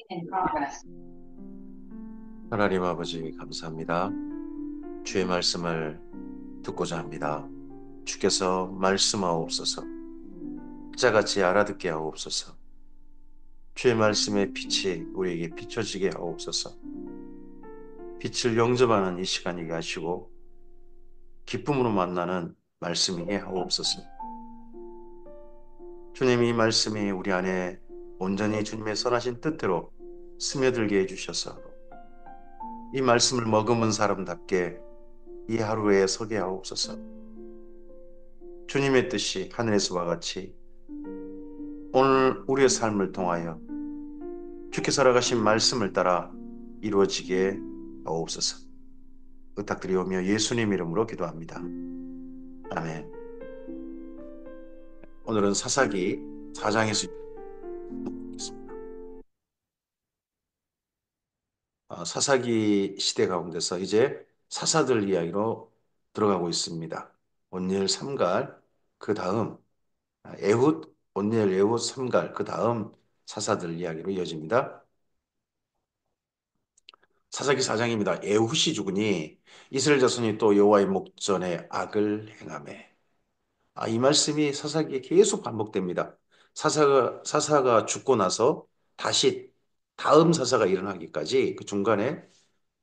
in progress. 하나님 아버지 감사합니다. 주의 말씀을 듣고자 합니다. 주께서 말씀하옵소서. 자같이 알아듣게 하옵소서. 주의 말씀의 빛이 우리에게 비춰지게 하옵소서. 빛을 영접하는 이 시간이게 하시고 기쁨으로 만나는 말씀이게 하옵소서. 주님 이 말씀이 우리 안에 온전히 주님의 선하신 뜻대로 스며들게 해주셔서 이 말씀을 머금은 사람답게 이 하루에 서게 하옵소서. 주님의 뜻이 하늘에서와 같이 오늘 우리의 삶을 통하여 주께 살아가신 말씀을 따라 이루어지게 하옵소서. 부탁드리오며 예수님 이름으로 기도합니다. 아멘. 오늘은 사사기 4장에서 있습니다. 사사기 시대 가운데서 이제 사사들 이야기로 들어가고 있습니다. 온니엘 삼갈, 그 다음 에훗, 온니엘 에훗 삼갈, 그 다음 사사들 이야기로 이어집니다. 사사기 4장입니다. 에훗이 죽으니 이스라엘 자손이 또 여호와의 목전에 악을 행하매. 이 말씀이 사사기에 계속 반복됩니다. 사사가 죽고 나서 다시 다음 사사가 일어나기까지 그 중간에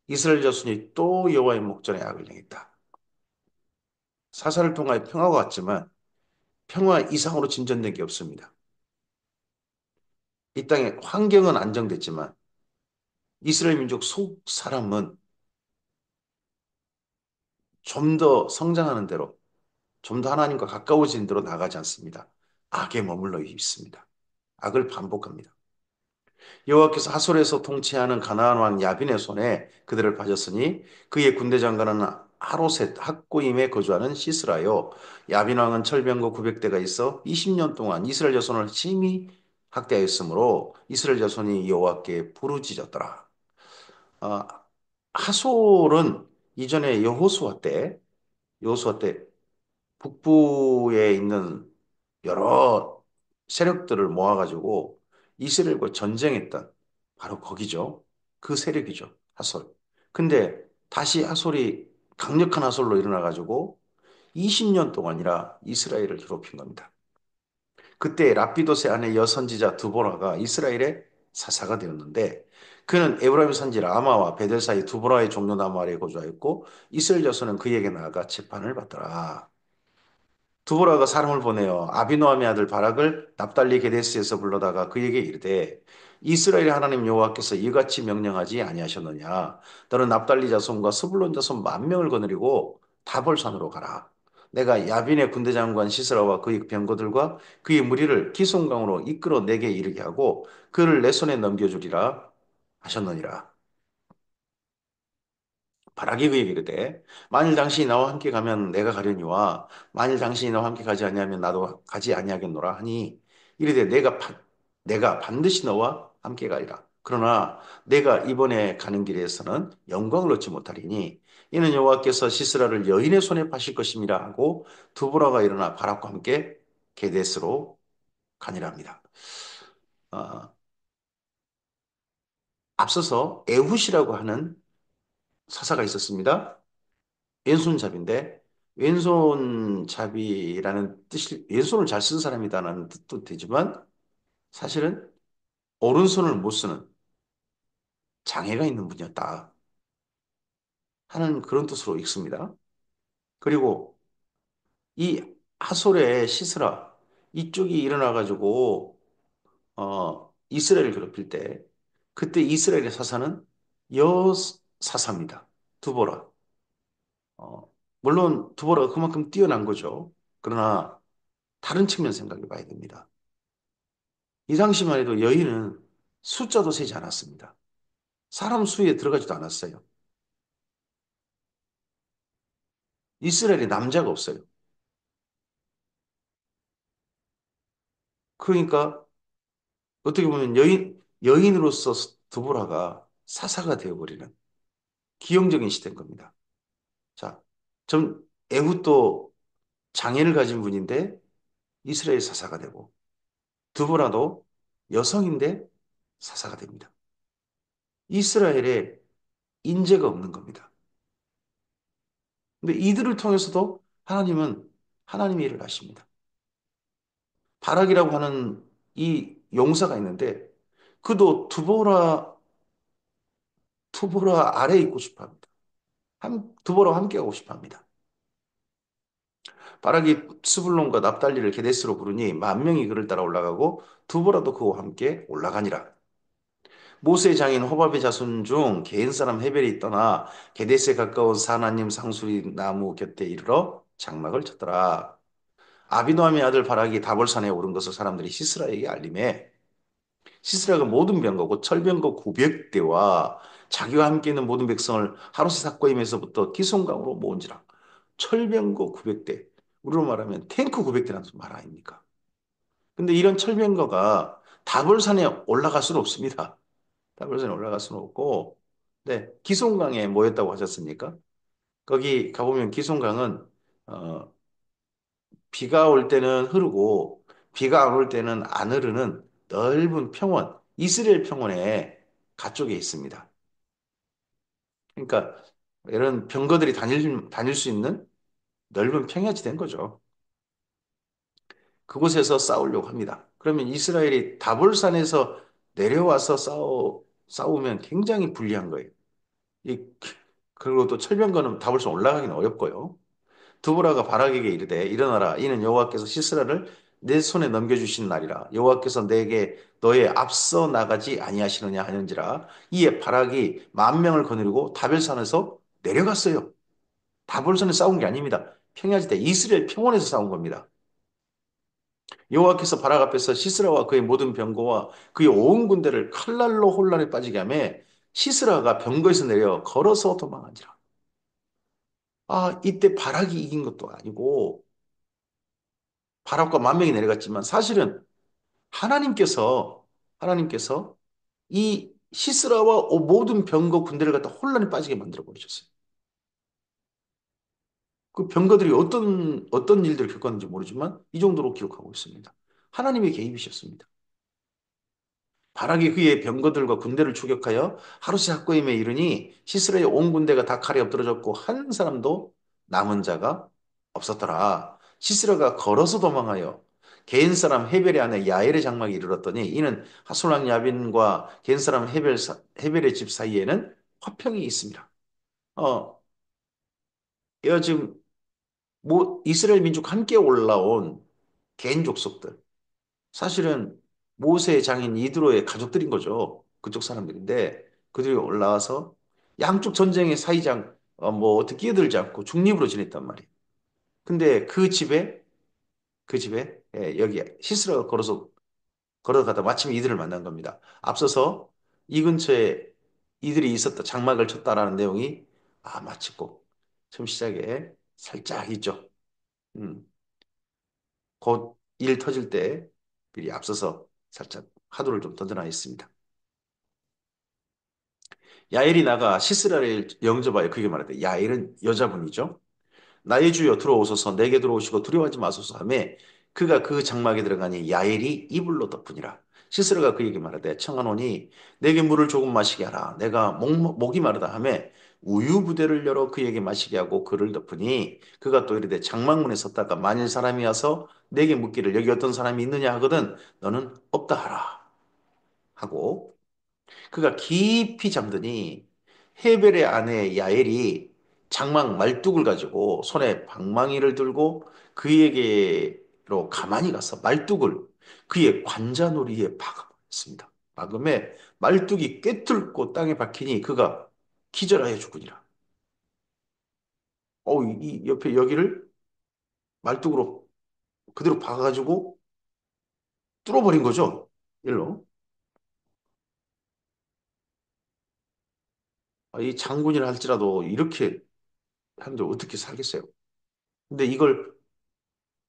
이스라엘 자손이 또 여호와의 목전에 악을 행했다. 사사를 통하여 평화가 왔지만 평화 이상으로 진전된 게 없습니다. 이 땅의 환경은 안정됐지만 이스라엘 민족 속 사람은 좀 더 성장하는 대로 좀 더 하나님과 가까워지는 대로 나가지 않습니다. 악에 머물러 있습니다. 악을 반복합니다. 여호와께서 하솔에서 통치하는 가나안 왕 야빈의 손에 그들을 파셨으니 그의 군대 장관은 하로셋 학고임에 거주하는 시스라요. 야빈 왕은 철병거 900대가 있어 20년 동안 이스라엘 자손을 심히 학대하였으므로 이스라엘 자손이 여호와께 부르짖었더라. 아, 하솔은 이전에 여호수아 때 북부에 있는 여러 세력들을 모아가지고 이스라엘과 전쟁했던 바로 거기죠. 그 세력이죠. 하솔. 근데 다시 하솔이 강력한 하솔로 일어나가지고 20년 동안이라 이스라엘을 괴롭힌 겁니다. 그때 라피도스의 아내 여선지자 드보라가 이스라엘의 사사가 되었는데 그는 에브라임 산지 라마와 베델 사이 두보라의 종려나무 아래에 거주하였고 이스라엘 자손은 그에게 나아가 재판을 받더라. 두보라가 사람을 보내어 아비노함의 아들 바락을 납달리 게데스에서 불러다가 그에게 이르되 이스라엘의 하나님 여호와께서 이같이 명령하지 아니하셨느냐 너는 납달리 자손과 스불론 자손 10,000명을 거느리고 다볼산으로 가라 내가 야빈의 군대 장관 시스라와 그의 병거들과 그의 무리를 기송강으로 이끌어 내게 이르게 하고 그를 내 손에 넘겨주리라 하셨느니라. 바라기 그에게 이르되 만일 당신이 나와 함께 가면 내가 가려니와 만일 당신이 나와 함께 가지 아니하면 나도 가지 아니하겠노라 하니 이르되 내가 반드시 너와 함께 가리라. 그러나 내가 이번에 가는 길에서는 영광을 얻지 못하리니 이는 여호와께서 시스라를 여인의 손에 파실 것임이라 하고 두보라가 일어나 바락과 함께 게데스로 가니랍니다. 어, 앞서서 에훗이라고 하는 사사가 있었습니다. 왼손잡이인데 왼손잡이라는 뜻이 왼손을 잘 쓴 사람이다라는 뜻도 되지만 사실은 오른손을 못 쓰는 장애가 있는 분이었다 하는 그런 뜻으로 읽습니다. 그리고 이 하솔의 시스라 이쪽이 일어나가지고 이스라엘을 괴롭힐 때 그때 이스라엘의 사사는 여사사입니다. 두보라. 물론 두보라가 그만큼 뛰어난 거죠. 그러나 다른 측면 생각해 봐야 됩니다. 이 당시만 해도 여인은 숫자도 세지 않았습니다. 사람 수에 들어가지도 않았어요. 이스라엘에 남자가 없어요. 그러니까 어떻게 보면 여인으로서 드보라가 사사가 되어버리는 기형적인 시대인 겁니다. 자, 좀 에훗도 장애를 가진 분인데 이스라엘 사사가 되고 드보라도 여성인데 사사가 됩니다. 이스라엘에 인재가 없는 겁니다. 근데 이들을 통해서도 하나님은 하나님의 일을 하십니다. 바락이라고 하는 이 용사가 있는데 그도 두보라 아래에 있고 싶어 합니다. 두보라와 함께 하고 싶어 합니다. 바락이 스불론과 납달리를 게데스로 부르니 만 명이 그를 따라 올라가고 두보라도 그와 함께 올라가니라. 모세의 장인 호밥의 자손 중 개인 사람 헤벨이 떠나 게데스에 가까운 사나님 상수리 나무 곁에 이르러 장막을 쳤더라. 아비노함의 아들 바락이 다볼산에 오른 것을 사람들이 시스라에게 알림해 시스라가 모든 병거 곧 철병거 900대와 자기와 함께 있는 모든 백성을 하루세 삭고임에서부터 기송강으로 모은지라. 철병거 900대. 우리로 말하면 탱크 900대라는 말 아닙니까? 근데 이런 철병거가 다볼산에 올라갈 수는 없습니다. 다볼산에 올라갈 수는 없고, 네, 기송강에 모였다고 하셨습니까? 거기 가보면 기송강은 어, 비가 올 때는 흐르고 비가 안 올 때는 안 흐르는 넓은 평원, 이스라엘 평원의 가쪽에 있습니다. 그러니까 이런 병거들이 다닐 수 있는 넓은 평야지 된 거죠. 그곳에서 싸우려고 합니다. 그러면 이스라엘이 다볼산에서 내려와서 싸우면 굉장히 불리한 거예요. 이, 그리고 또 철병거는 다볼산 올라가기는 어렵고요. 두보라가 바락에게 이르되 일어나라 이는 여호와께서 시스라를 내 손에 넘겨주신 날이라 여호와께서 내게 너의 앞서 나가지 아니하시느냐 하는지라 이에 바락이 만 명을 거느리고 다벨산에서 내려갔어요. 다볼산에 싸운 게 아닙니다. 평야지대 이스라엘 평원에서 싸운 겁니다. 여호와께서 바락 앞에서 시스라와 그의 모든 병거와 그의 온 군대를 칼날로 혼란에 빠지게 하며 시스라가 병거에서 내려 걸어서 도망하니라. 아, 이때 바락이 이긴 것도 아니고 바락과 만 명이 내려갔지만 사실은 하나님께서 이 시스라와 모든 병거 군대를 갖다 혼란에 빠지게 만들어 버리셨어요. 그 병거들이 어떤 일들을 겪었는지 모르지만 이 정도로 기록하고 있습니다. 하나님의 개입이셨습니다. 바락이 그의 병거들과 군대를 추격하여 하루세 학고임에 이르니 시스라의 온 군대가 다 칼에 엎드러졌고 한 사람도 남은 자가 없었더라. 시스라가 걸어서 도망하여 겐 사람 헤벨의 아내 야엘의 장막에 이르렀더니 이는 하솔랑 야빈과 겐 사람 헤벨의 집 사이에는 화평이 있습니다. 어, 여 지금 이스라엘 민족 함께 올라온 겐 족속들 사실은 모세의 장인 이드로의 가족들인 거죠. 그쪽 사람들인데 그들이 올라와서 양쪽 전쟁의 사이장 뭐 어떻게 끼어들지 않고 중립으로 지냈단 말이에요. 근데 그 집에 여기 시스라가 걸어가다 마침 이들을 만난 겁니다. 앞서서 이 근처에 이들이 있었다 장막을 쳤다라는 내용이 마치 꼭 처음 시작에 살짝 있죠. 음, 곧 일 터질 때 미리 앞서서 살짝 화두를 좀 던져놔 있습니다. 야엘이 나가 시스라를 영접하여 그에게 말하되 야엘은 여자분이죠. 나의 주여 들어오소서 내게 들어오시고 두려워하지 마소서 하며 그가 그 장막에 들어가니 야엘이 이불로 덮으니라. 시스라가 그에게 말하되 청하노니 내게 물을 조금 마시게 하라. 내가 목이 마르다 하며 우유 부대를 열어 그에게 마시게 하고 그를 덮으니 그가 또 이르되 장막문에 섰다가 만일 사람이 와서 내게 묻기를 여기 어떤 사람이 있느냐 하거든 너는 없다 하라 하고 그가 깊이 잠드니 헤벨의 아내 야엘이 장막 말뚝을 가지고 손에 방망이를 들고 그에게로 가만히 가서 말뚝을 그의 관자놀이에 박았습니다. 박음에 말뚝이 꿰뚫고 땅에 박히니 그가 기절하여 죽으니라. 이 옆에 여기를 말뚝으로 그대로 박아가지고 뚫어버린 거죠. 일로. 이 장군이라 할지라도 이렇게 하는데 어떻게 살겠어요? 근데 이걸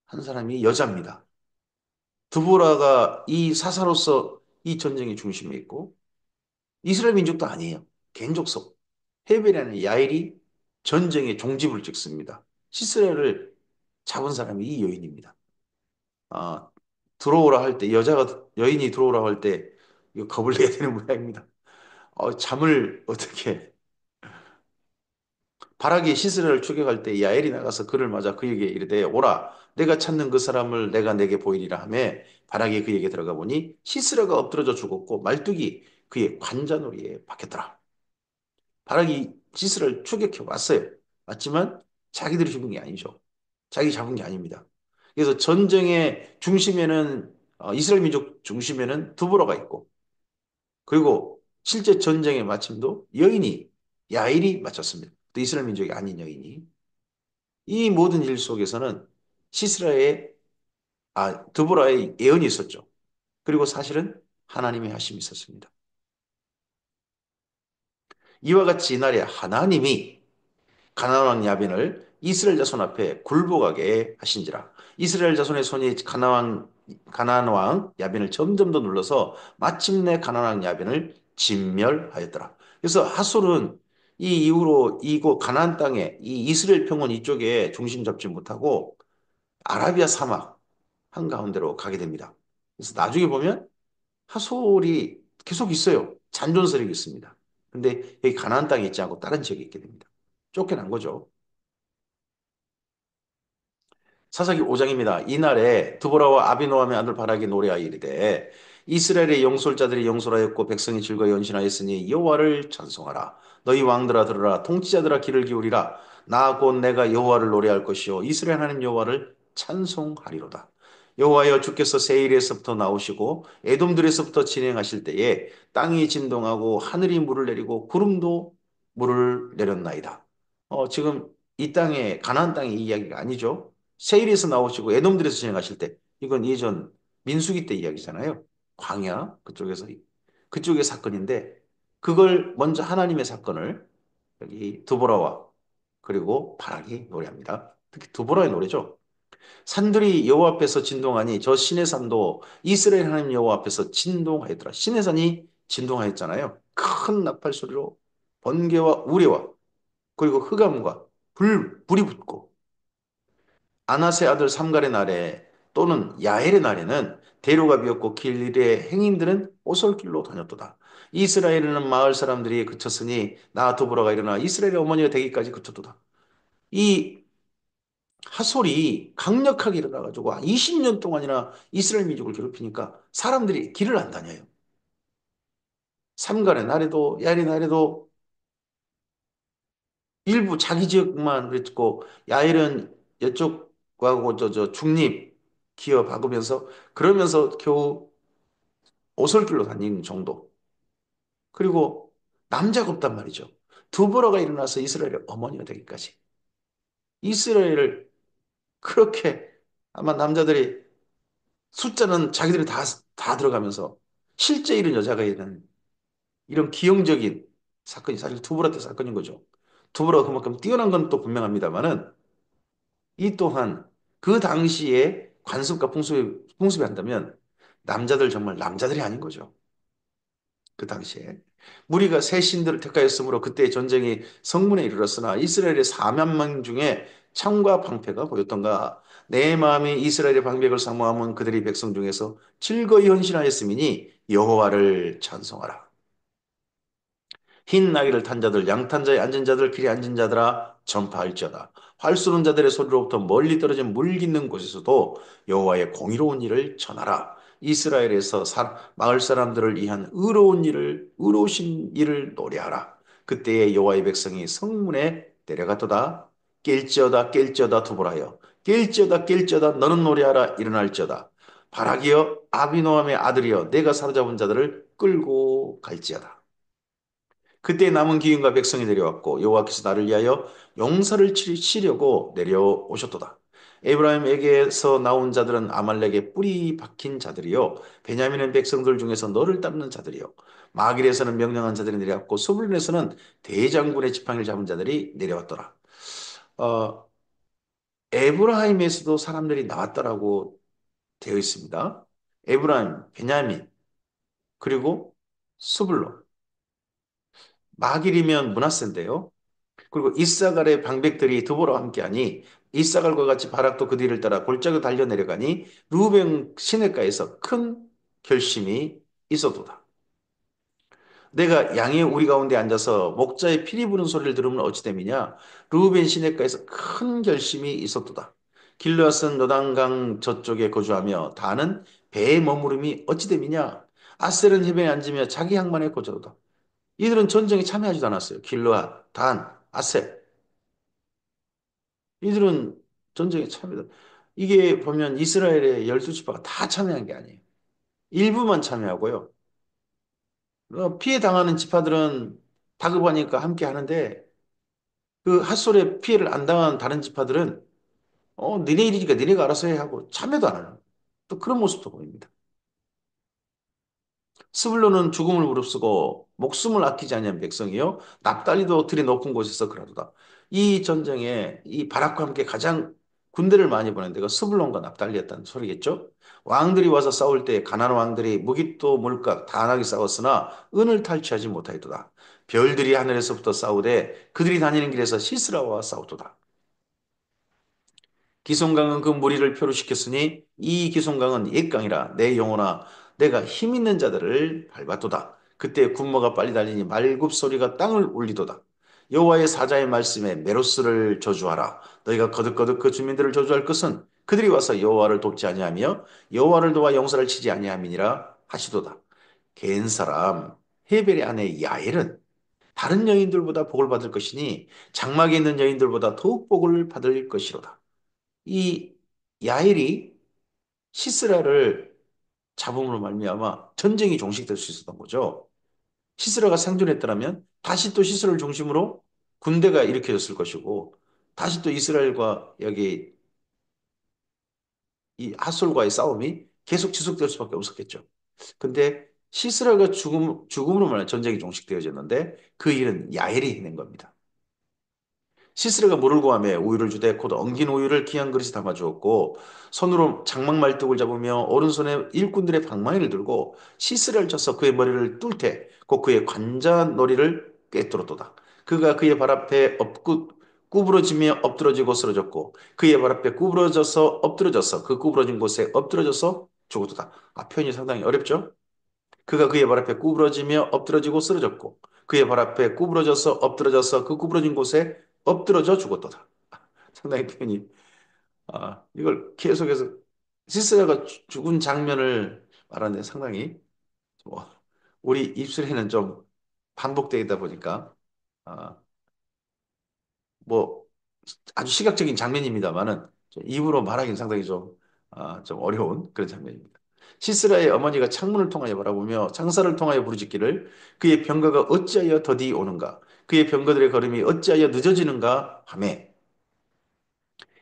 한 사람이 여자입니다. 드보라가 이 사사로서 이 전쟁의 중심에 있고 이스라엘 민족도 아니에요. 개인족속. 헤벨이라는 야엘이 전쟁의 종지부를 찍습니다. 시스라를 잡은 사람이 이 여인입니다. 아, 들어오라 할 때 여인이 들어오라 할 때 이거 겁을 내야 되는 모양입니다. 잠을 어떻게 바락이 시스라를 추격할 때 야엘이 나가서 그를 맞아 그에게 이르되 오라 내가 찾는 그 사람을 내가 내게 보이리라 하며 바락이 그에게 들어가 보니 시스라가 엎드러져 죽었고 말뚝이 그의 관자놀이에 박혔더라. 바락이 시스라를 추격해 왔어요. 왔지만 자기들이 죽은 게 아니죠. 자기 잡은 게 아닙니다. 그래서 전쟁의 중심에는 이스라엘 민족 중심에는 두보라가 있고 그리고 실제 전쟁의 마침도 여인이 야일이 마쳤습니다. 또 이스라엘 민족이 아닌 여인이 이 모든 일 속에서는 시스라의 드보라의 예언이 있었죠. 그리고 사실은 하나님의 하심이 있었습니다. 이와 같이 이날에 하나님이 가나안 왕 야빈을 이스라엘 자손 앞에 굴복하게 하신지라. 이스라엘 자손의 손이 가나안 왕 야빈을 점점 더 눌러서 마침내 가나안 왕 야빈을 진멸하였더라. 그래서 하솔은 이 이후로 이곳 가나안 땅에 이 이스라엘 평원 이쪽에 중심 잡지 못하고 아라비아 사막 한가운데로 가게 됩니다. 그래서 나중에 보면 하솔이 계속 있어요. 잔존 세력이 있습니다. 근데 여기 가나안 땅에 있지 않고 다른 지역에 있게 됩니다. 쫓겨난 거죠. 사사기 5장입니다. 이날에 드보라와 아비노함의 아들 바락이 노래하여 이르되 이스라엘의 영솔자들이 영솔하였고 백성이 즐거이 연신하였으니 여호와를 찬송하라. 너희 왕들아 들으라. 통치자들아 귀를 기울이라. 나 곧 내가 여호와를 노래할 것이요 이스라엘 하나님 여호와를 찬송하리로다. 여호와여 주께서 세일에서부터 나오시고 에돔들에서부터 진행하실 때에 땅이 진동하고 하늘이 물을 내리고 구름도 물을 내렸나이다. 지금 이 땅에 가나안 땅의 이야기가 아니죠. 세일에서 나오시고 에돔들에서 진행하실 때 이건 예전 민수기 때 이야기잖아요. 광야 그쪽의 사건인데 그걸 먼저 하나님의 사건을 여기 드보라와 그리고 바락이 노래합니다. 특히 드보라의 노래죠. 산들이 여호와 앞에서 진동하니 저 신의 산도 이스라엘 하나님 여호와 앞에서 진동하였더라. 신의 산이 진동하였잖아요. 큰 나팔 소리로 번개와 우레와 그리고 흑암과 불이 붙고 아나세 아들 삼갈의 날에 또는 야엘의 날에는 대로가 비었고 길의 행인들은 오솔길로 다녔도다. 이스라엘에는 마을 사람들이 그쳤으니 나 도보라가 일어나 이스라엘의 어머니가 되기까지 그쳤도다. 이 하솔이 강력하게 일어나가지고 20년 동안이나 이스라엘 민족을 괴롭히니까 사람들이 길을 안 다녀요. 삼갈의 날에도 야엘의 날에도 일부 자기 지역만 그랬고 야일은 이쪽하고 저 중립 기어 박으면서 그러면서 겨우 오솔길로 다니는 정도. 그리고 남자가 없단 말이죠. 두보라가 일어나서 이스라엘의 어머니가 되기까지. 이스라엘을 그렇게 아마 남자들이 숫자는 자기들이 다 들어가면서 실제 일은 여자가 있는 이런 기형적인 사건이 사실 두보라 때 사건인 거죠. 두보라가 그만큼 뛰어난 건 또 분명합니다만은 이 또한 그 당시에 관습과 풍습이 한다면 남자들 정말 남자들이 아닌 거죠. 그 당시에. 무리가 새 신들을 택하였으므로 그때 전쟁이 성문에 이르렀으나 이스라엘의 4만 명 중에 창과 방패가 보였던가 내 마음이 이스라엘의 방백을 사모하면 그들이 백성 중에서 즐거이 헌신하였음이니 여호와를 찬송하라. 흰 나귀를 탄 자들, 양탄 자에 앉은 자들, 길에 앉은 자들아 전파할지어다. 활 쏘는 자들의 소리로부터 멀리 떨어진 물 깃는 곳에서도 여호와의 공의로운 일을 전하라. 이스라엘에서 마을 사람들을 위한 의로우신 일을 노래하라. 그때에 여호와의 백성이 성문에 내려갔도다. 깰지어다 두보라여. 깰지어다 너는 노래하라 일어날지어다. 바라기여 아비노함의 아들이여 내가 사로잡은 자들을 끌고 갈지어다. 그때 남은 기근과 백성이 내려왔고 여호와께서 나를 위하여 용사를 치려고 내려오셨도다. 에브라임에게서 나온 자들은 아말렉의 뿌리 박힌 자들이요 베냐민의 백성들 중에서 너를 따르는 자들이요 마길에서는 명령한 자들이 내려왔고 스불론에서는 대장군의 지팡이를 잡은 자들이 내려왔더라. 어, 에브라임에서도 사람들이 나왔다라고 되어 있습니다. 에브라임, 베냐민, 그리고 스불론. 마길이면 므낫세인데요. 그리고 이사갈의 방백들이 드보라와 함께하니 이사갈과 같이 바락도 그 뒤를 따라 골짜기 달려 내려가니 루벤 시냇가에서 큰 결심이 있었도다. 내가 양의 우리 가운데 앉아서 목자의 피리 부는 소리를 들으면 어찌 됨이냐? 루벤 시내가에서 큰 결심이 있었도다. 길르앗은 요단강 저쪽에 거주하며 다는 배에 머무름이 어찌 됨이냐? 아셀은 해변에 앉으며 자기 향만에 거주하도다. 이들은 전쟁에 참여하지도 않았어요. 길르앗, 단, 아셀. 이들은 전쟁에 참여다. 이게 보면 이스라엘의 열두 지파가 다 참여한 게 아니에요. 일부만 참여하고요. 피해 당하는 지파들은 다급하니까 함께 하는데 그 핫솔에 피해를 안 당한 다른 지파들은 니네 일이니까 니네가 알아서 해 하고 참여도 안 하는 또 그런 모습도 보입니다. 스불론은 죽음을 무릅쓰고 목숨을 아끼지 아니한 백성이요 납달리도 들이 높은 곳에서 그러도다. 이 전쟁에 이 바락과 함께 가장 군대를 많이 보낸 데가 스불론과 납달리였다는 소리겠죠. 왕들이 와서 싸울 때 가나안 왕들이 무기또 물각 다하게 싸웠으나 은을 탈취하지 못하였도다. 별들이 하늘에서부터 싸우되 그들이 다니는 길에서 시스라와 싸우도다. 기송강은 그 무리를 표류시켰으니 이 기송강은 옛강이라 내 영혼아 내가 힘 있는 자들을 밟았도다. 그때 군모가 빨리 달리니 말굽 소리가 땅을 울리도다. 여호와의 사자의 말씀에 메로스를 저주하라. 너희가 거듭거듭 그 주민들을 저주할 것은 그들이 와서 여호와를 돕지 아니하며 여호와를 도와 용사를 치지 아니함이니라 하시도다. 겐 사람 헤벨의 아내 야엘은 다른 여인들보다 복을 받을 것이니 장막에 있는 여인들보다 더욱 복을 받을 것이로다. 이 야일이 시스라를 잡음으로 말미암아 전쟁이 종식될 수 있었던 거죠. 시스라가 생존했더라면 다시 또 시스라를 중심으로 군대가 일으켜졌을 것이고 다시 또 이스라엘과 여기 이 핫솔과의 싸움이 계속 지속될 수밖에 없었겠죠. 근데 시스라가 죽음으로 말해 전쟁이 종식되어졌는데 그 일은 야엘이 해낸 겁니다. 시스라가 물을 구하며 우유를 주되 곧 엉긴 우유를 귀한 그릇에 담아 주었고 손으로 장막 말뚝을 잡으며 오른손에 일꾼들의 방망이를 들고 시스라를 쳐서 그의 머리를 뚫되 곧 그의 관자놀이를 꿰뚫었도다. 그가 그의 발 앞에 구부러지며 엎드러지고 쓰러졌고 그의 발 앞에 구부러져서 엎드러져서 그 구부러진 곳에 엎드러져서 죽었도다. 표현이 상당히 어렵죠? 그가 그의 발 앞에 구부러지며 엎드러지고 쓰러졌고 그의 발 앞에 구부러져서 엎드러져서 그 구부러진 곳에 엎드러져 죽었도다. 상당히 표현이 이걸 계속해서 시스라가 죽은 장면을 말하는데 상당히 뭐, 우리 입술에는 좀 반복되다 보니까 아, 뭐 아주 시각적인 장면입니다만은 입으로 말하기는 상당히 좀 어려운 그런 장면입니다. 시스라의 어머니가 창문을 통하여 바라보며 창살을 통하여 부르짖기를 그의 병거가 어찌하여 더디 오는가 그의 병거들의 걸음이 어찌하여 늦어지는가 하매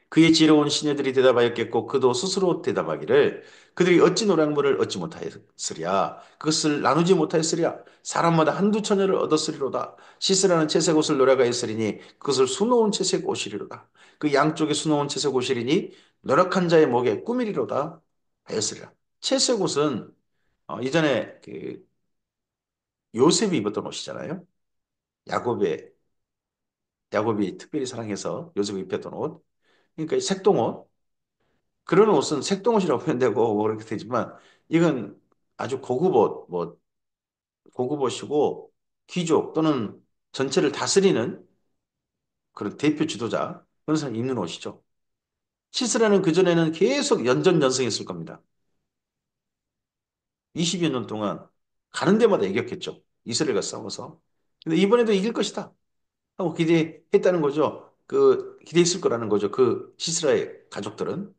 그의 지혜로운 시녀들이 대답하였겠고 그도 스스로 대답하기를 그들이 어찌 노량물을 얻지 못하였으랴 그것을 나누지 못하였으랴 사람마다 한두 처녀를 얻었으리로다 시스라는 채색 옷을 노래가였으리니 그것을 수놓은 채색 옷이리로다 그 양쪽에 수놓은 채색 옷이리니 노력한 자의 목에 꾸미리로다 하였으리라 채색 옷은 이전에 그 요셉이 입었던 옷이잖아요 야곱의 야곱이 특별히 사랑해서 요셉이 입혔던 옷 그러니까 색동옷 그런 옷은 색동옷이라고 표현되고 뭐 그렇게 되지만 이건 아주 고급 옷, 뭐 고급 옷이고 귀족 또는 전체를 다스리는 그런 대표 지도자 그런 사람이 입는 옷이죠. 시스라는 그전에는 계속 연전연승했을 겁니다. 20여 년 동안 가는 데마다 이겼겠죠. 이스라엘과 싸워서. 근데 이번에도 이길 것이다 하고 기대했다는 거죠. 기대했을 거라는 거죠. 그 시스라의 가족들은.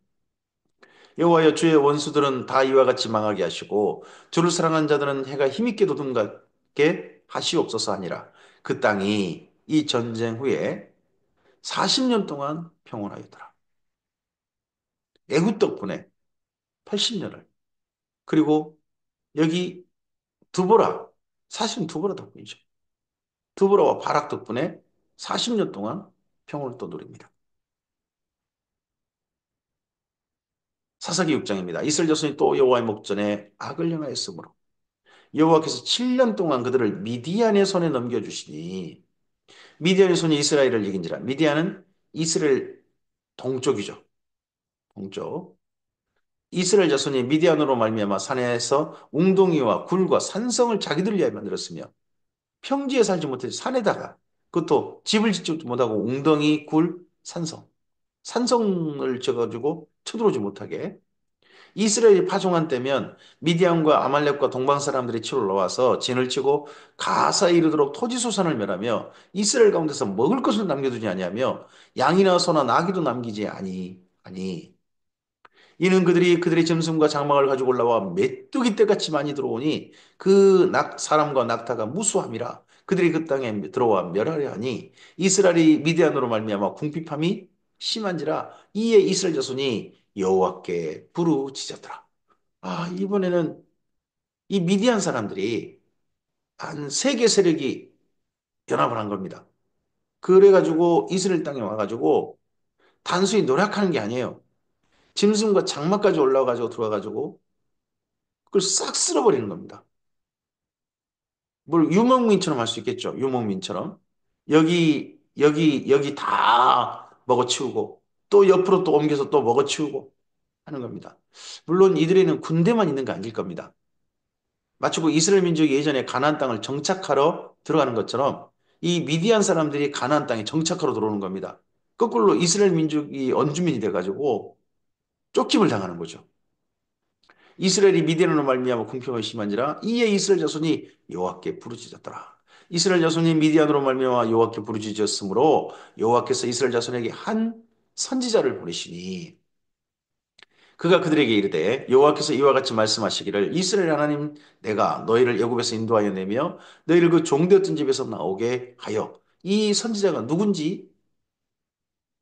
여호와여 주의 원수들은 다 이와 같이 망하게 하시고 주를 사랑하는 자들은 해가 힘있게 돋음같게 하시옵소서 하니라. 그 땅이 이 전쟁 후에 40년 동안 평온하였더라. 애굽 덕분에 80년을 그리고 여기 두보라 사실은 두보라 덕분이죠. 두보라와 바락 덕분에 40년 동안 평온을 또 누립니다. 사사기 6장입니다. 이스라엘 자손이 또 여호와의 목전에 악을 행하였으므로 여호와께서 7년 동안 그들을 미디안의 손에 넘겨주시니 미디안의 손이 이스라엘을 이긴지라. 미디안은 이스라엘 동쪽이죠. 동쪽. 이스라엘 자손이 미디안으로 말미암아 산에서 웅덩이와 굴과 산성을 자기들 위하여 만들었으며 평지에 살지 못해 산에다가 그것도 집을 짓지도 못하고 웅덩이, 굴, 산성. 산성을 져가지고 쳐들어오지 못하게 이스라엘이 파종한 때면 미디안과 아말렉과 동방 사람들이 치러 올라와서 진을 치고 가사에 이르도록 토지소산을 멸하며 이스라엘 가운데서 먹을 것을 남겨두지 아니하며 양이나 소나 나귀도 남기지 아니 이는 그들이 그들의 짐승과 장막을 가지고 올라와 메뚜기 떼같이 많이 들어오니 그 사람과 낙타가 무수함이라 그들이 그 땅에 들어와 멸하려 하니 이스라엘이 미디안으로 말미암아 궁핍함이 심한지라 이에 이스라엘 자손이 여호와께 부르짖었더라. 아, 이번에는 이 미디안 사람들이 한 세 개 세력이 연합을 한 겁니다. 그래가지고 이스라엘 땅에 와가지고 단순히 노력하는 게 아니에요. 짐승과 장막까지 올라와가지고 들어와가지고 그걸 싹 쓸어버리는 겁니다. 뭘 유목민처럼 할 수 있겠죠. 유목민처럼. 여기 다 먹어치우고 또 옆으로 또 옮겨서 또 먹어치우고 하는 겁니다. 물론 이들에는 군대만 있는 거 아닐 겁니다. 마치 그 이스라엘 민족이 예전에 가나안 땅을 정착하러 들어가는 것처럼 이 미디안 사람들이 가나안 땅에 정착하러 들어오는 겁니다. 거꾸로 이스라엘 민족이 원주민이 돼가지고 쫓김을 당하는 거죠. 이스라엘이 미디안으로 말미암아 궁평을 심한지라 이에 이스라엘 자손이 여호와께 부르짖었더라. 이스라엘 자손이 미디안으로 말미암아 여호와께 부르짖었으므로 여호와께서 이스라엘 자손에게 한 선지자를 보내시니 그가 그들에게 이르되 여호와께서 이와 같이 말씀하시기를 이스라엘 하나님 내가 너희를 애굽에서 인도하여 내며 너희를 그 종되었던 집에서 나오게 하여 이 선지자가 누군지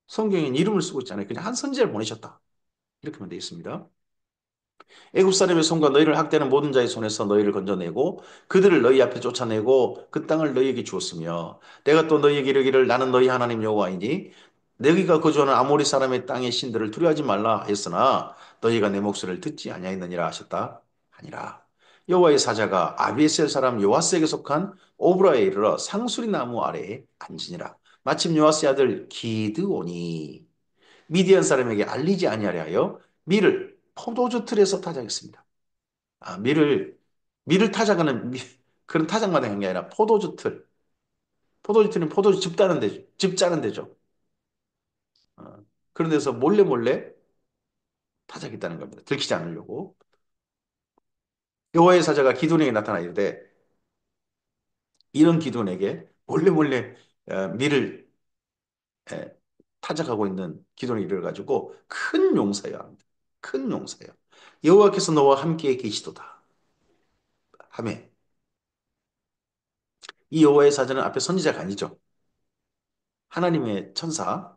성경엔 이름을 쓰고 있잖아요. 그냥 한 선지자를 보내셨다. 이렇게만 되어 있습니다. 애굽 사람의 손과 너희를 학대하는 모든 자의 손에서 너희를 건져내고 그들을 너희 앞에 쫓아내고 그 땅을 너희에게 주었으며 내가 또 너희에게 이르기를 나는 너희 하나님 여호와이니 너희가 거주하는 아모리 사람의 땅의 신들을 두려워하지 말라 하였으나 너희가 내 목소리를 듣지 아니하였느니라 하셨다 하니라. 여호와의 사자가 아비에셀 사람 요아스에게 속한 오브라에 이르러 상수리 나무 아래에 앉으니라. 마침 요아스의 아들 기드온이 미디안 사람에게 알리지 아니하려 하여 밀을 포도주 틀에서 타작했습니다. 아, 밀을 타작하는 그런 타작만 한 게 아니라 포도주 틀. 포도주 틀은 포도주 즙 짜는 데죠. 그런 데서 몰래 몰래 타작했다는 겁니다. 들키지 않으려고. 여호와의 사자가 기드온에게 나타나 이르되 이런 기드온에게 몰래 몰래 밀을 에, 타작하고 있는 기드온에게 이르 가지고 큰 용사여 합니다. 큰 용사여. 여호와께서 너와 함께 계시도다. 하매 이 여호와의 사자는 앞에 선지자가 아니죠. 하나님의 천사.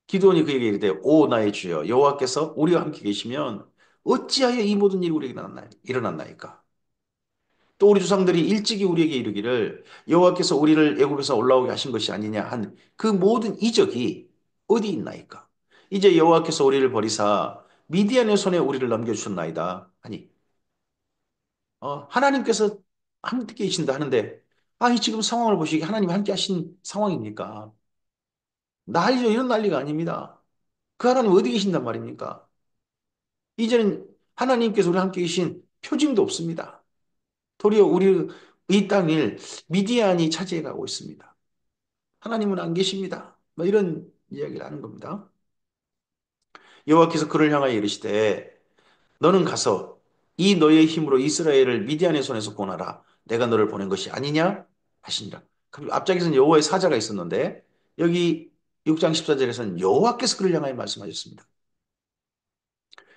기드온이 그에게 이르되 오 나의 주여 여호와께서 우리와 함께 계시면 어찌하여 이 모든 일이 우리에게 일어났나이까. 또 우리 조상들이 일찍이 우리에게 이르기를 여호와께서 우리를 애굽에서 올라오게 하신 것이 아니냐 한 그 모든 이적이 어디 있나이까. 이제 여호와께서 우리를 버리사 미디안의 손에 우리를 넘겨주셨나이다 하니 하나님께서 함께 계신다 하는데 아니 지금 상황을 보시기에 하나님이 함께 하신 상황입니까? 난리죠. 이런 난리가 아닙니다. 그 하나님 어디 계신단 말입니까? 이제는 하나님께서 우리 함께 계신 표징도 없습니다. 도리어 우리 이 땅을 미디안이 차지해가고 있습니다. 하나님은 안 계십니다. 뭐 이런 이야기를 하는 겁니다. 여호와께서 그를 향하여 이르시되 너는 가서 이 너의 힘으로 이스라엘을 미디안의 손에서 구원하라. 내가 너를 보낸 것이 아니냐 하시니라. 그럼 앞장에서는 여호와의 사자가 있었는데 여기 6장 14절에서는 여호와께서 그를 향하여 말씀하셨습니다.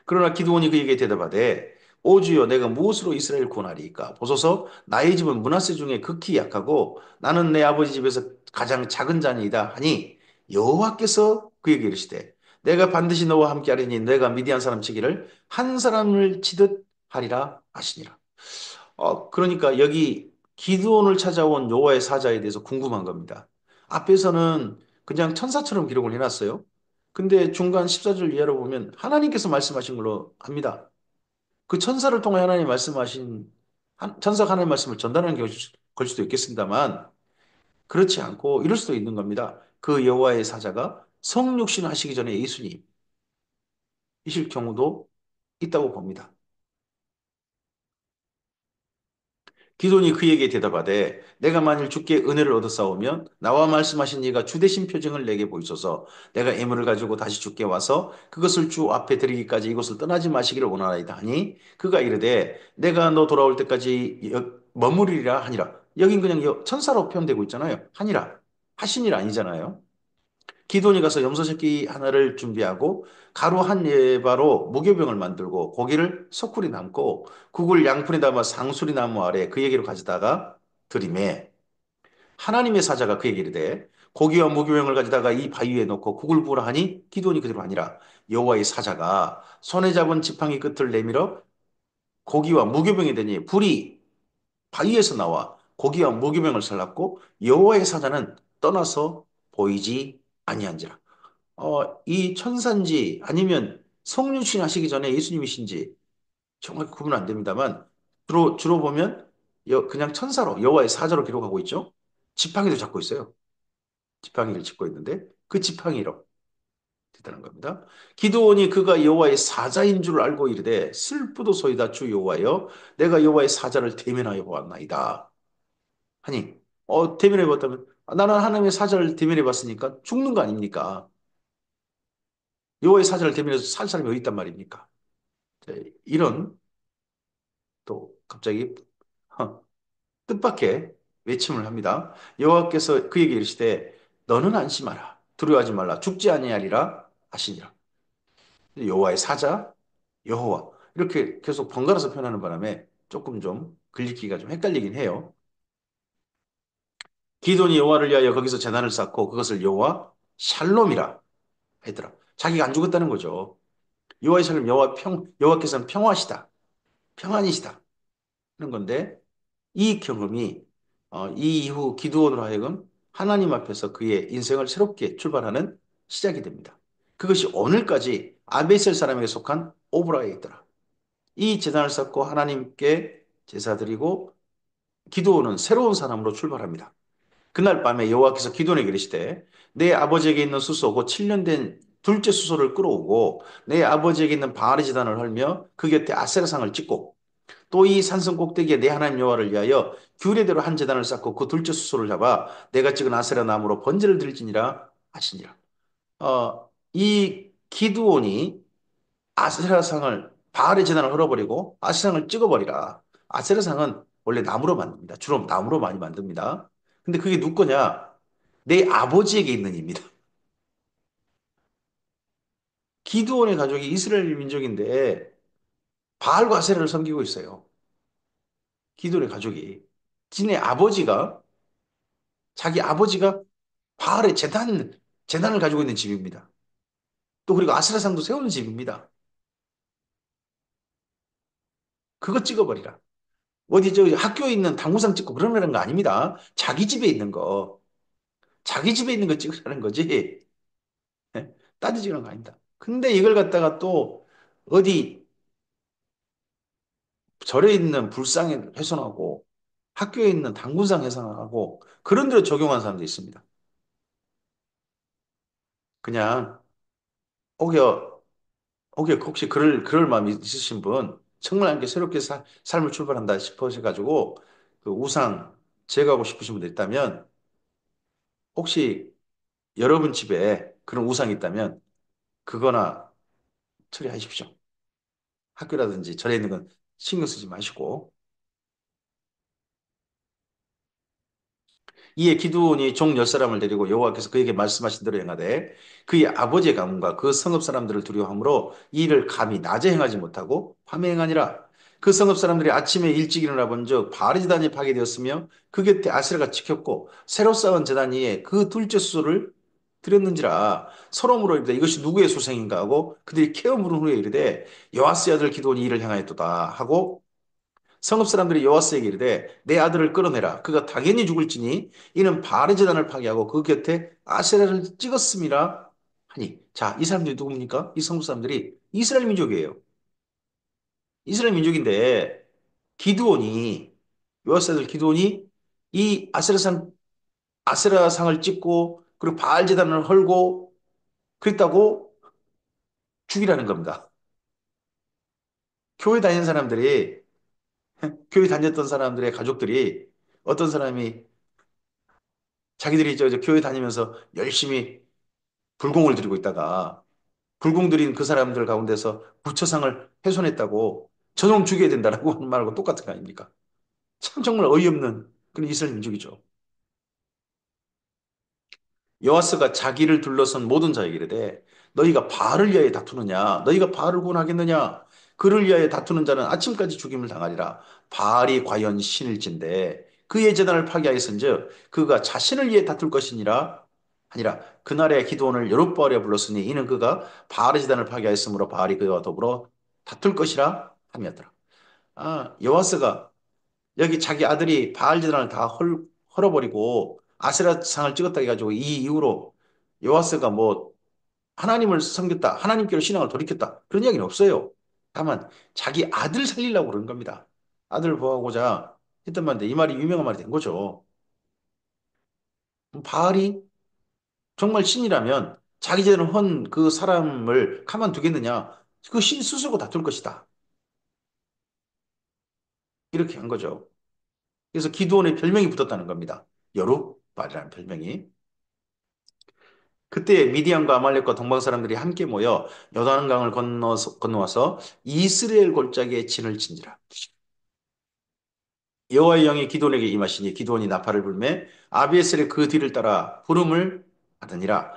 그러나 기드온이 그에게 대답하되 오 주여 내가 무엇으로 이스라엘 구원하리이까 보소서 나의 집은 므낫세 중에 극히 약하고 나는 내 아버지 집에서 가장 작은 자니이다 하니 여호와께서 그에게 이르시되 내가 반드시 너와 함께 하리니 내가 미디안 사람 치기를 한 사람을 치듯 하리라 하시니라. 그러니까 여기 기드온을 찾아온 여호와의 사자에 대해서 궁금한 겁니다. 앞에서는 그냥 천사처럼 기록을 해놨어요. 근데 중간 14절 이하로 보면 하나님께서 말씀하신 걸로 합니다. 그 천사를 통해 하나님 말씀하신 천사가 하나님 말씀을 전달하는 걸 수도 있겠습니다만 그렇지 않고 이럴 수도 있는 겁니다. 그 여호와의 사자가 성육신 하시기 전에 예수님이실 경우도 있다고 봅니다. 기돈이 그에게 대답하되 내가 만일 주께 은혜를 얻었사오면 나와 말씀하신 이가 주 대신 표징을 내게 보이소서. 내가 예물을 가지고 다시 주께 와서 그것을 주 앞에 드리기까지 이곳을 떠나지 마시기를 원하나이다 하니 그가 이르되 내가 너 돌아올 때까지 머무리리라 하니라. 여긴 그냥 천사로 표현되고 있잖아요. 하니라. 하신 일 아니잖아요. 기돈이 가서 염소 새끼 하나를 준비하고 가루 한 예바로 무교병을 만들고 고기를 소쿠리 담고 국을 양푼에 담아 상수리 나무 아래 그에게로 가져다가 들이매 하나님의 사자가 그에게 이르되 고기와 무교병을 가져다가 이 바위 위에 놓고 국을 부으라 하니 기돈이 그대로 하니라 여호와의 사자가 손에 잡은 지팡이 끝을 내밀어 고기와 무교병이 되니 불이 바위에서 나와 고기와 무교병을 살랐고 여호와의 사자는 떠나서 보이지 아니한지라. 이 천사인지 아니면 성육신 하시기 전에 예수님이신지 정확히 구분 안 됩니다만 주로 보면 그냥 천사로 여호와의 사자로 기록하고 있죠. 지팡이도 잡고 있어요. 지팡이를 짚고 있는데 그 지팡이로 됐다는 겁니다. 기드온이 그가 여호와의 사자인 줄 알고 이르되 슬프도소이다 주 여호와여 내가 여호와의 사자를 대면하여 보았나이다. 하니 대면해 봤다면 나는 하나님의 사자를 대면해 봤으니까 죽는 거 아닙니까? 여호와의 사자를 대면해서 살 사람이 어디 있단 말입니까? 이런 또 갑자기 뜻밖의 외침을 합니다. 여호와께서 그에게 이르시되 너는 안심하라 두려워하지 말라 죽지 아니하리라 하시니라. 여호와의 사자, 여호와 이렇게 계속 번갈아서 표현하는 바람에 조금 좀 글리기가 좀 헷갈리긴 해요. 기돈이 여호와를 위하여 거기서 제단을 쌓고 그것을 여호와 샬롬이라 했더라. 자기가 안 죽었다는 거죠. 여호와의 샬롬 여호와께서는 평화시다. 평안이시다. 하는 건데 이 경험이 이 이후 기드온으로 하여금 하나님 앞에서 그의 인생을 새롭게 출발하는 시작이 됩니다. 그것이 오늘까지 아베셀 사람에게 속한 오브라에 있더라. 이 제단을 쌓고 하나님께 제사 드리고 기드온은 새로운 사람으로 출발합니다. 그날 밤에 여호와께서 기드온에게 이르시되 내 아버지에게 있는 수소 곧 7년 된 둘째 수소를 끌어오고 내 아버지에게 있는 바알의 제단을 헐며 그 곁에 아세라상을 찍고 또 이 산성 꼭대기에 내 하나님 여호와를 위하여 규례대로 한 제단을 쌓고 그 둘째 수소를 잡아 내가 찍은 아세라 나무로 번제를 드릴지니라 하시니라. 이 기드온이 아세라상을 바알의 제단을 헐어버리고 아세라상을 찍어버리라. 아세라상은 원래 나무로 만듭니다. 주로 나무로 많이 만듭니다. 근데 그게 누구 거냐? 내 아버지에게 있는 입니다. 기드온의 가족이 이스라엘 민족인데 바알과 아세라를 섬기고 있어요. 기드온의 가족이. 지네 아버지가 자기 아버지가 바알의 재단을 가지고 있는 집입니다. 또 그리고 아스라상도 세우는 집입니다. 그거 찍어버리라. 어디 저 학교에 있는 당구상 찍고 그러는 거 아닙니다. 자기 집에 있는 거. 자기 집에 있는 거 찍으라는 거지. 예? 따지지는 거 아닙니다. 근데 이걸 갖다가 또 어디 절에 있는 불상에 훼손하고 학교에 있는 당구상 훼손하고 그런 대로 적용한 사람도 있습니다. 그냥 혹여 혹시 그럴 마음이 있으신 분 정말 이렇게 새롭게 삶을 출발한다 싶으셔가지고 그 우상 제거하고 싶으신 분들 있다면 혹시 여러분 집에 그런 우상이 있다면 그거나 처리하십시오. 학교라든지 절에 있는 건 신경 쓰지 마시고 이에 기드온이 종 10사람을 데리고 여호와께서 그에게 말씀하신 대로 행하되 그의 아버지의 가문과 그 성읍 사람들을 두려워함으로 이 일을 감히 낮에 행하지 못하고 밤에 행하니라. 그 성읍 사람들이 아침에 일찍 일어나 본즉 바알 제단이 파괴되었으며 그 곁에 아세라가 찍혔고 새로 쌓은 제단 위에 그 둘째 수소를 드렸는지라 서로 물어 이르되 이것이 누구의 소생인가 하고 그들이 케어 물은 후에 이르되 여호와스의 아들 기드온이 이를 행하였도다 하고 성읍 사람들이 여호와스에게 이르되 내 아들을 끌어내라. 그가 당연히 죽을지니 이는 바알의 제단을 파괴하고 그 곁에 아세라를 찍었음이라 하니 자, 이 사람들이 누굽니까? 이 성읍 사람들이 이스라엘 민족이에요. 이스라엘 민족인데 기드온이 여호와스 아들 기드온이 이 아세라상을 찍고 그리고 바알 제단을 헐고 그랬다고 죽이라는 겁니다. 교회 다니는 사람들이 교회 다녔던 사람들의 가족들이 어떤 사람이 자기들이 저 교회 다니면서 열심히 불공을 들이고 있다가 불공 들인 그 사람들 가운데서 부처상을 훼손했다고 저놈 죽여야 된다라고 하는 말하고 똑같은 거 아닙니까? 참 정말 어이없는 그런 이스라엘 민족이죠. 여호와스가 자기를 둘러선 모든 자에게 이르되 너희가 바알을 위하여 다투느냐 너희가 바알을 구원하겠느냐 그를 위하여 다투는 자는 아침까지 죽임을 당하리라. 바알이 과연 신일진데 그의 제단을 파괴하였은즉 그가 자신을 위해 다툴 것이니라 아니라 그날에 기드온을 여룻바알에 불렀으니 이는 그가 바알의 제단을 파괴하였으므로 바알이 그와 더불어 다툴 것이라 함이었더라. 여호와스가 여기 자기 아들이 바알 제단을 다 헐어버리고 아세라 상을 찍었다 해가지고 이 이후로 요아스가 뭐 하나님을 섬겼다, 하나님께로 신앙을 돌이켰다 그런 이야기는 없어요. 다만 자기 아들 살리려고 그런 겁니다. 아들을 보호하고자 했던 말인데 이 말이 유명한 말이 된 거죠. 바알이 정말 신이라면 자기 제단을 헌 그 사람을 가만두겠느냐? 그 신 스스로 다툴 것이다. 이렇게 한 거죠. 그래서 기드온의 별명이 붙었다는 겁니다. 여룻발이라는 별명이. 그때 미디안과 아말렉과 동방 사람들이 함께 모여 요단강을 건너와서 이스라엘 골짜기에 진을 친지라. 여호와의 영이 기드온에게 임하시니 기드온이 나팔을 불매 아비에셀의 그 뒤를 따라 부름을 받으니라.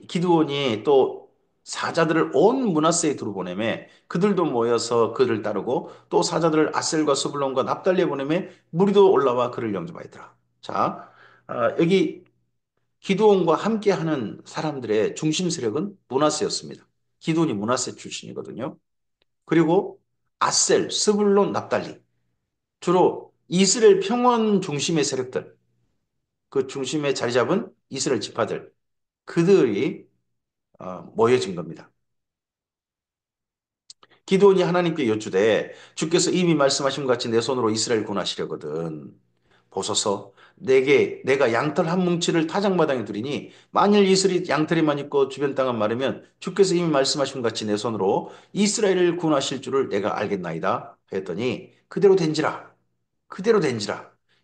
기드온이 또 사자들을 온 므낫세에 두루 보내매 그들도 모여서 그를 따르고 또 사자들을 아셀과 스불론과 납달리에 보내매 무리도 올라와 그를 영접하였더라. 자, 여기 기드온과 함께하는 사람들의 중심 세력은 므낫세였습니다. 기드온이 므낫세 출신이거든요. 그리고 아셀, 스불론, 납달리 주로 이스라엘 평원 중심의 세력들, 그 중심에 자리 잡은 이스라엘 지파들 그들이 모여진 겁니다. 기드온이 하나님께 여쭈되 주께서 이미 말씀하신 것 같이 내 손으로 이스라엘 군하시려거든. 보소서 내가 양털 한 뭉치를 타작마당에 두리니 만일 이스라엘 양털이만 있고 주변 땅은 마르면 주께서 이미 말씀하신 것 같이 내 손으로 이스라엘을 군하실 줄을 내가 알겠나이다 했더니 그대로 된지라.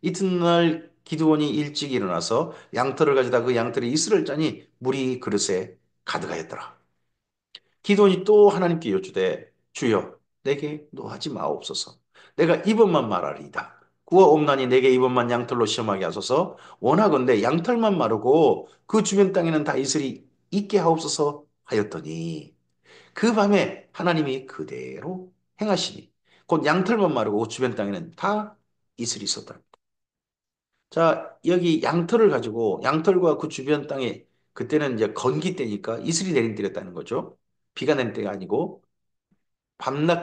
이튿날 기드온이 일찍 일어나서 양털을 가져다 그 양털이 이스를 짜니 물이 그릇에 가득하였더라. 기드온이 또 하나님께 여쭈되 주여 내게 노하지 마옵소서. 내가 이번만 말하리이다. 구하 옵나니 내게 이번만 양털로 시험하게 하소서. 원하건대 양털만 마르고 그 주변 땅에는 다 이슬이 있게 하옵소서 하였더니 그 밤에 하나님이 그대로 행하시니 곧 양털만 마르고 그 주변 땅에는 다 이슬이 있었다. 자, 여기 양털을 가지고 양털과 그 주변 땅에 그때는 이제 건기 때니까 이슬이 내린 때였다는 거죠. 비가 내린 때가 아니고 밤낮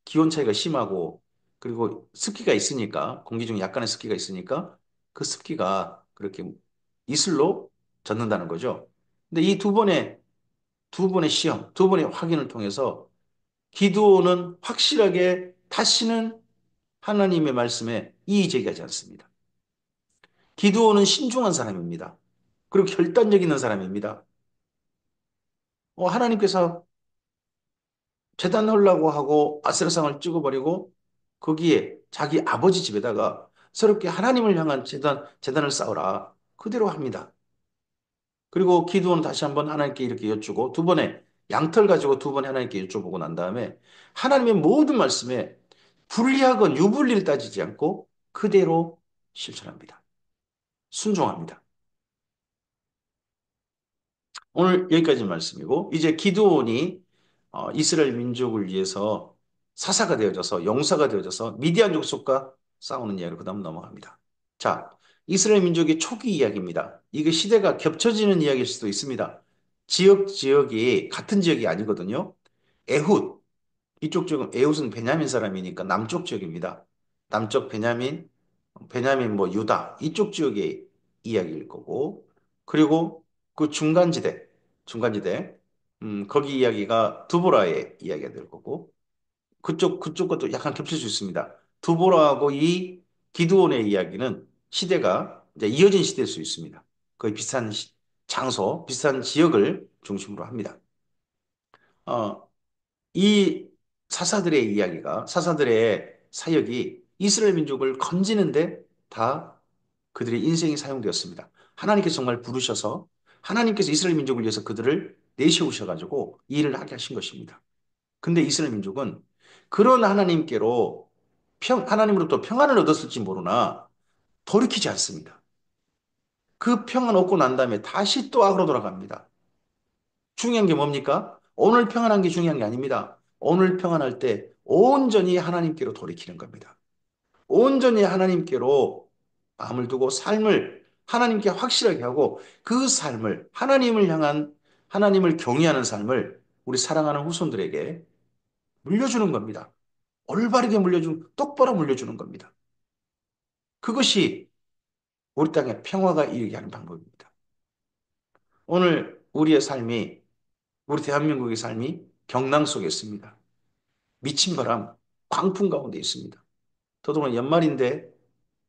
기온 차이가 심하고 그리고 습기가 있으니까 공기 중에 약간의 습기가 있으니까 그 습기가 그렇게 이슬로 젖는다는 거죠. 근데 이 두 번의 시험, 두 번의 확인을 통해서 기드온은 확실하게 다시는 하나님의 말씀에 이의 제기하지 않습니다. 기드온은 신중한 사람입니다. 그리고 결단력 있는 사람입니다. 하나님께서 제단 헐라고 하고 아세라상을 찍어버리고 거기에 자기 아버지 집에다가 새롭게 하나님을 향한 제단을 쌓으라. 그대로 합니다. 그리고 기드온은 다시 한번 하나님께 이렇게 여쭈고 두 번에 양털 가지고 두 번에 하나님께 여쭤보고 난 다음에 하나님의 모든 말씀에 불리하건 유불리를 따지지 않고 그대로 실천합니다. 순종합니다. 오늘 여기까지 말씀이고 이제 기드온이 이스라엘 민족을 위해서 사사가 되어져서 용사가 되어져서 미디안 족속과 싸우는 이야기로 그다음 넘어갑니다. 자, 이스라엘 민족의 초기 이야기입니다. 이게 시대가 겹쳐지는 이야기일 수도 있습니다. 지역이 같은 지역이 아니거든요. 에훗 이쪽 지역은 에훗은 베냐민 사람이니까 남쪽 지역입니다. 남쪽 베냐민 뭐 유다 이쪽 지역의 이야기일 거고 그리고 그 중간지대 거기 이야기가 두보라의 이야기가 될 거고 그쪽 것도 약간 겹칠 수 있습니다. 두보라하고 이 기드온의 이야기는 시대가 이제 이어진 시대일 수 있습니다. 거의 비슷한 장소, 비슷한 지역을 중심으로 합니다. 어, 이 사사들의 사사역이 이스라엘 민족을 건지는데 다 그들의 인생이 사용되었습니다. 하나님께서 정말 부르셔서 하나님께서 이스라엘 민족을 위해서 그들을 내세우셔가지고 이 일을 하게 하신 것입니다. 근데 이스라엘 민족은 그런 하나님께로 하나님으로부터 평안을 얻었을지 모르나 돌이키지 않습니다. 그 평안 얻고 난 다음에 다시 또 악으로 돌아갑니다. 중요한 게 뭡니까? 오늘 평안한 게 중요한 게 아닙니다. 오늘 평안할 때 온전히 하나님께로 돌이키는 겁니다. 온전히 하나님께로 마음을 두고 삶을 하나님께 확실하게 하고 그 삶을 하나님을 향한 하나님을 경외하는 삶을 우리 사랑하는 후손들에게 물려주는 겁니다. 올바르게 똑바로 물려주는 겁니다. 그것이 우리 땅에 평화가 이르게 하는 방법입니다. 오늘 우리의 삶이, 우리 대한민국의 삶이 경랑 속에 있습니다. 미친 바람, 광풍 가운데 있습니다. 더더구나 연말인데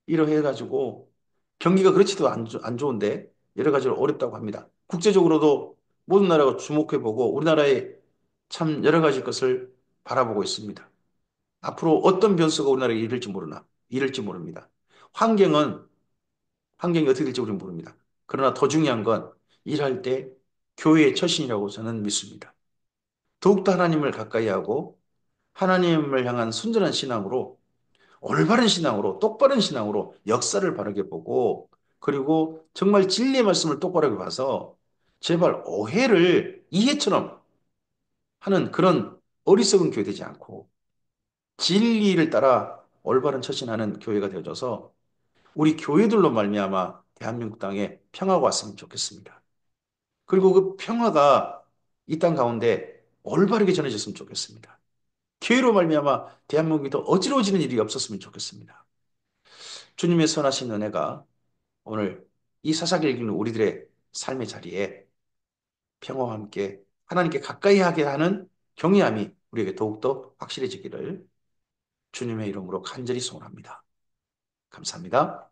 이러해가지고 경기가 그렇지도 안 좋은데 여러 가지로 어렵다고 합니다. 국제적으로도 모든 나라가 주목해보고 우리나라의 참 여러 가지 것을 바라보고 있습니다. 앞으로 어떤 변수가 우리나라에 이를지 모릅니다. 환경은 환경이 어떻게 될지 우리는 모릅니다. 그러나 더 중요한 건 일할 때 교회의 처신이라고 저는 믿습니다. 더욱더 하나님을 가까이 하고 하나님을 향한 순전한 신앙으로 올바른 신앙으로 똑바른 신앙으로 역사를 바르게 보고 그리고 정말 진리의 말씀을 똑바르게 봐서 제발 오해를 이해처럼 하는 그런 어리석은 교회 되지 않고 진리를 따라 올바른 처신하는 교회가 되어져서 우리 교회들로 말미암아 대한민국 땅에 평화가 왔으면 좋겠습니다. 그리고 그 평화가 이 땅 가운데 올바르게 전해졌으면 좋겠습니다. 교회로 말미암아 대한민국이 더 어지러워지는 일이 없었으면 좋겠습니다. 주님의 선하신 은혜가 오늘 이 사사기를 읽는 우리들의 삶의 자리에 평화와 함께 하나님께 가까이 하게 하는 경외함이 우리에게 더욱더 확실해지기를 주님의 이름으로 간절히 소원합니다. 감사합니다.